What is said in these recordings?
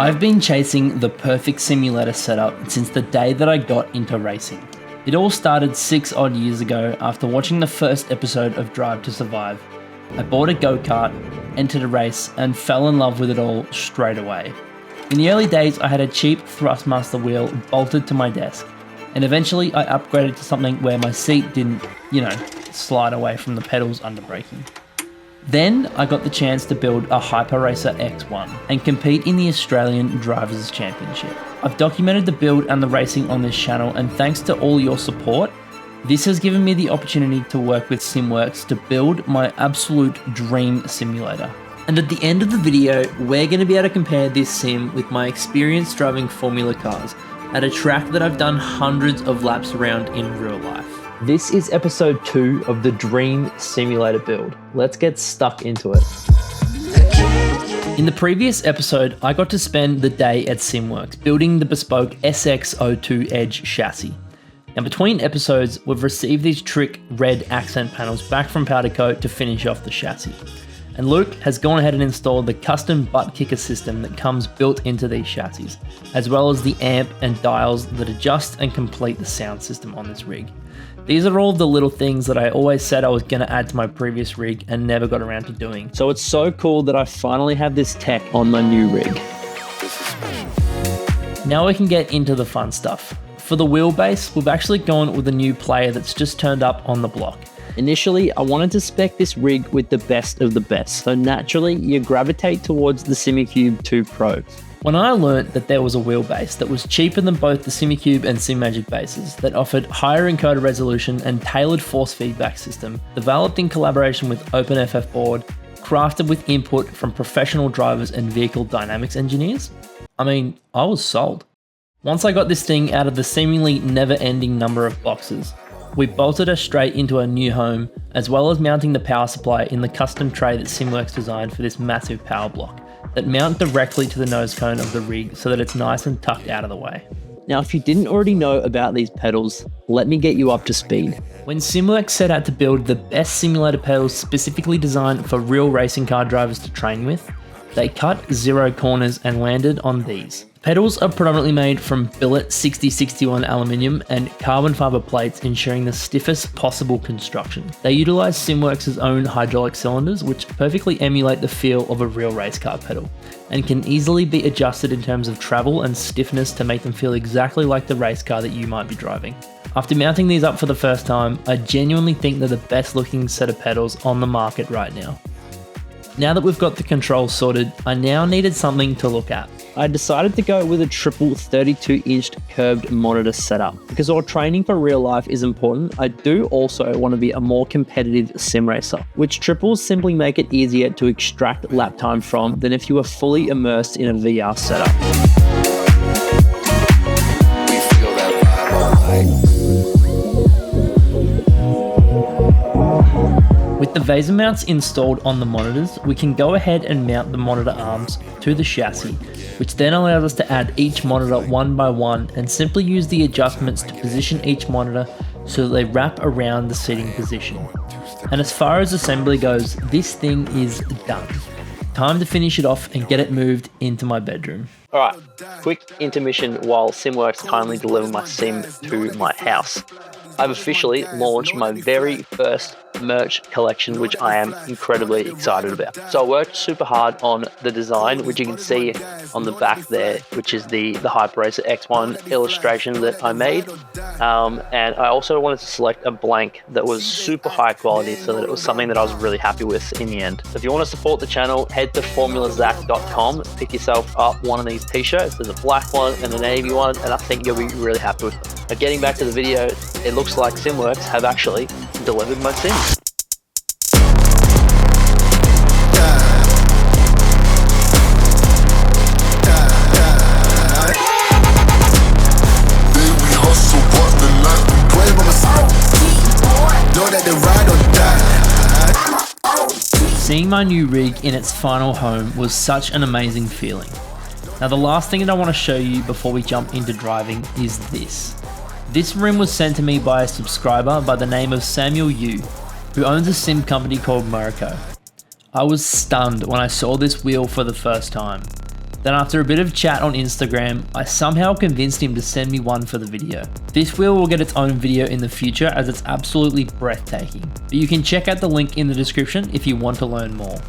I've been chasing the perfect simulator setup since the day that I got into racing. It all started 6 odd years ago after watching the first episode of Drive to Survive. I bought a go-kart, entered a race, and fell in love with it all straight away. In the early days, I had a cheap Thrustmaster wheel bolted to my desk, and eventually I upgraded to something where my seat didn't, slide away from the pedals under braking. Then I got the chance to build a Hyperracer X1 and compete in the Australian Drivers' Championship. I've documented the build and the racing on this channel, and thanks to all your support, this has given me the opportunity to work with SimWorks to build my absolute dream simulator. And at the end of the video, we're going to be able to compare this sim with my experience driving Formula cars at a track that I've done hundreds of laps around in real life. This is episode 2 of the Dream Simulator build. Let's get stuck into it. In the previous episode, I got to spend the day at SimWorks building the bespoke SX02 Edge chassis. Now between episodes, we've received these trick red accent panels back from Powdercoat to finish off the chassis. And Luke has gone ahead and installed the custom butt kicker system that comes built into these chassis, as well as the amp and dials that adjust and complete the sound system on this rig. These are all the little things that I always said I was going to add to my previous rig and never got around to doing. So it's so cool that I finally have this tech on my new rig. Now we can get into the fun stuff. For the wheelbase, we've actually gone with a new player that's just turned up on the block. Initially, I wanted to spec this rig with the best of the best, so naturally you gravitate towards the SimiCube 2 Pro. When I learnt that there was a wheelbase that was cheaper than both the SimiCube and SimMagic bases, that offered higher encoder resolution and tailored force feedback system, developed in collaboration with OpenFF board, crafted with input from professional drivers and vehicle dynamics engineers, I was sold. Once I got this thing out of the seemingly never-ending number of boxes, we bolted her straight into a new home, as well as mounting the power supply in the custom tray that SimWorks designed for this massive power block that mount directly to the nose cone of the rig so that it's nice and tucked out of the way. Now, if you didn't already know about these pedals, let me get you up to speed. When SimWorks set out to build the best simulator pedals specifically designed for real racing car drivers to train with, they cut 0 corners and landed on these. Pedals are predominantly made from billet 6061 aluminium and carbon fiber plates, ensuring the stiffest possible construction. They utilize SimWorks' own hydraulic cylinders, which perfectly emulate the feel of a real race car pedal, and can easily be adjusted in terms of travel and stiffness to make them feel exactly like the race car that you might be driving. After mounting these up for the first time, I genuinely think they're the best looking set of pedals on the market right now. Now that we've got the controls sorted, I now needed something to look at. I decided to go with a triple 32-inch curved monitor setup. Because while training for real life is important, I do also want to be a more competitive sim racer, which triples simply make it easier to extract lap time from than if you were fully immersed in a VR setup. With the Vaser mounts installed on the monitors, we can go ahead and mount the monitor arms to the chassis, which then allows us to add each monitor one by one and simply use the adjustments to position each monitor so that they wrap around the seating position. And as far as assembly goes, this thing is done. Time to finish it off and get it moved into my bedroom. Alright, quick intermission while SimWorks kindly deliver my sim to my house. I've officially launched my very first merch collection, which I am incredibly excited about. So I worked super hard on the design, which you can see on the back there, which is the Hyperracer X1 illustration that I made. And I also wanted to select a blank that was super high quality so that it was something that I was really happy with in the end. So if you want to support the channel, head to formulazach.com, pick yourself up one of these t-shirts. There's a black one and a navy one, and I think you'll be really happy with them. Now, getting back to the video, it looks like SimWorks have actually delivered my sim. Seeing my new rig in its final home was such an amazing feeling. Now the last thing that I want to show you before we jump into driving is this. This rim was sent to me by a subscriber by the name of Samuel Yu, who owns a sim company called Morico. I was stunned when I saw this wheel for the first time. Then after a bit of chat on Instagram, I somehow convinced him to send me one for the video. This wheel will get its own video in the future as it's absolutely breathtaking, but you can check out the link in the description if you want to learn more.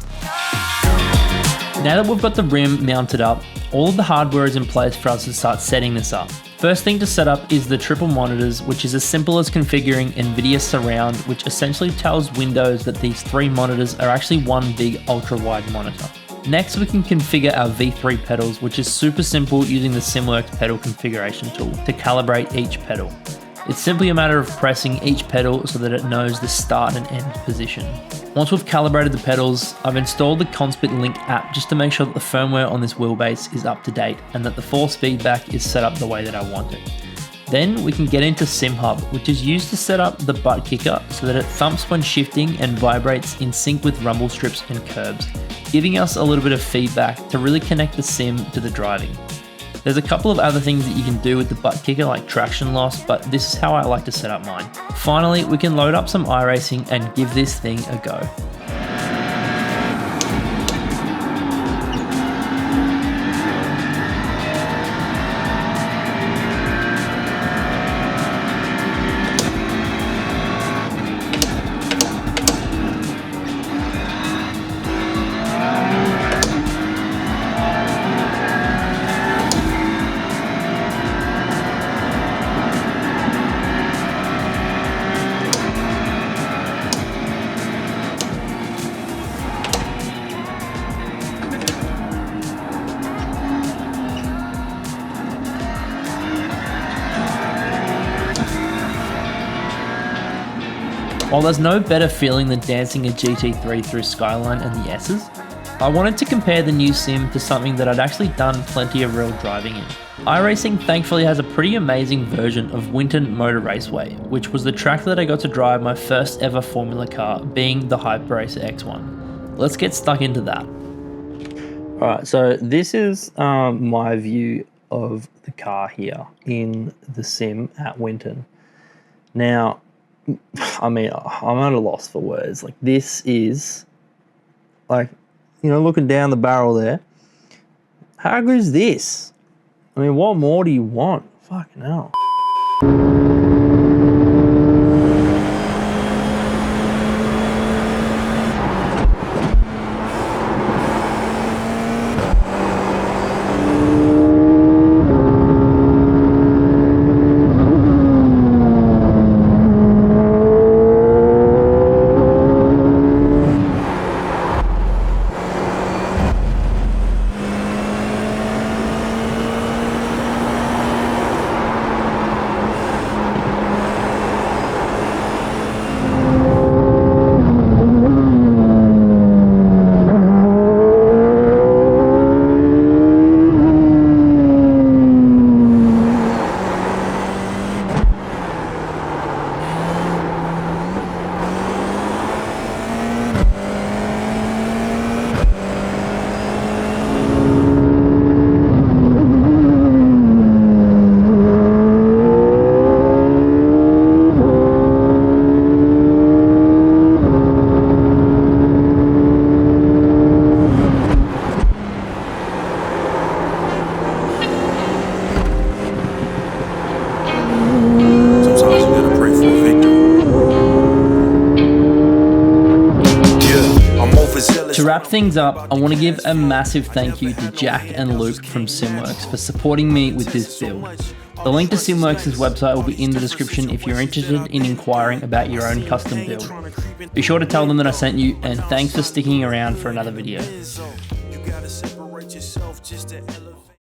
Now that we've got the rim mounted up, all of the hardware is in place for us to start setting this up. First thing to set up is the triple monitors, which is as simple as configuring NVIDIA Surround, which essentially tells Windows that these 3 monitors are actually one big ultra-wide monitor. Next, we can configure our V3 pedals, which is super simple using the SimWorks pedal configuration tool to calibrate each pedal. It's simply a matter of pressing each pedal so that it knows the start and end position. Once we've calibrated the pedals, I've installed the Conspit Link app just to make sure that the firmware on this wheelbase is up to date and that the force feedback is set up the way that I want it. Then we can get into SimHub, which is used to set up the butt kicker so that it thumps when shifting and vibrates in sync with rumble strips and curbs, giving us a little bit of feedback to really connect the sim to the driving. There's a couple of other things that you can do with the butt kicker like traction loss, but this is how I like to set up mine. Finally, we can load up some iRacing and give this thing a go. While there's no better feeling than dancing a GT3 through Skyline and the S's, I wanted to compare the new sim to something that I'd actually done plenty of real driving in. iRacing thankfully has a pretty amazing version of Winton Motor Raceway, which was the track that I got to drive my first ever Formula car, being the Hyperacer X1. Let's get stuck into that. Alright, so this is my view of the car here in the sim at Winton. Now, I mean, I'm at a loss for words. Like, this is, like, you know, looking down the barrel there. How good is this? I mean, what more do you want? Fucking hell. To wrap things up, I want to give a massive thank you to Jack and Luke from SimWorks for supporting me with this build. The link to SimWorks' website will be in the description if you're interested in inquiring about your own custom build. Be sure to tell them that I sent you, and thanks for sticking around for another video.